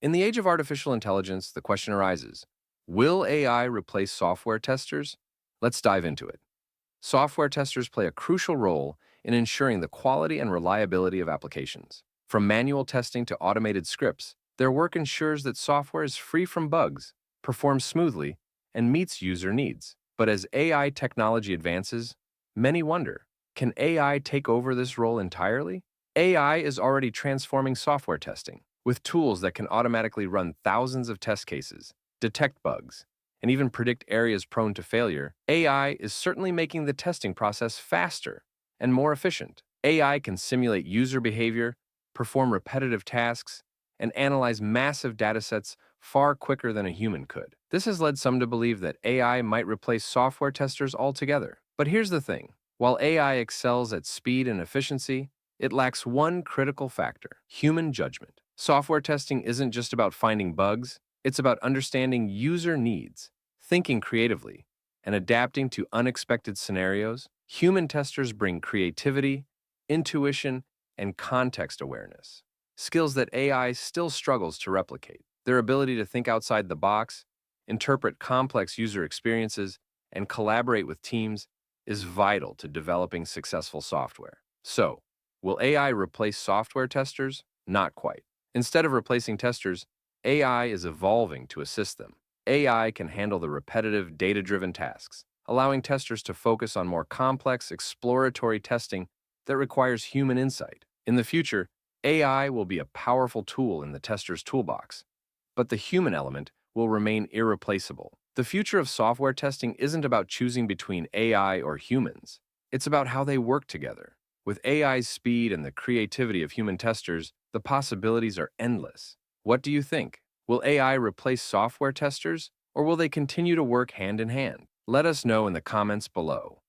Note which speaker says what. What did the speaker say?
Speaker 1: In the age of artificial intelligence, the question arises, will AI replace software testers? Let's dive into it. Software testers play a crucial role in ensuring the quality and reliability of applications. From manual testing to automated scripts, their work ensures that software is free from bugs, performs smoothly, and meets user needs. But as AI technology advances, many wonder, can AI take over this role entirely? AI is already transforming software testing with tools that can automatically run thousands of test cases, detect bugs, and even predict areas prone to failure. AI is certainly making the testing process faster and more efficient. AI can simulate user behavior, perform repetitive tasks, and analyze massive datasets far quicker than a human could. This has led some to believe that AI might replace software testers altogether. But here's the thing. While AI excels at speed and efficiency, it lacks one critical factor: human judgment. Software testing isn't just about finding bugs, it's about understanding user needs, thinking creatively, and adapting to unexpected scenarios. Human testers bring creativity, intuition, and context awareness, skills that AI still struggles to replicate. Their ability to think outside the box, interpret complex user experiences, and collaborate with teams is vital to developing successful software. So, will AI replace software testers? Not quite. Instead of replacing testers, AI is evolving to assist them. AI can handle the repetitive, data-driven tasks, allowing testers to focus on more complex, exploratory testing that requires human insight. In the future, AI will be a powerful tool in the tester's toolbox, but the human element will remain irreplaceable. The future of software testing isn't about choosing between AI or humans. It's about how they work together. With AI's speed and the creativity of human testers, the possibilities are endless. What do you think? Will AI replace software testers, or will they continue to work hand in hand? Let us know in the comments below.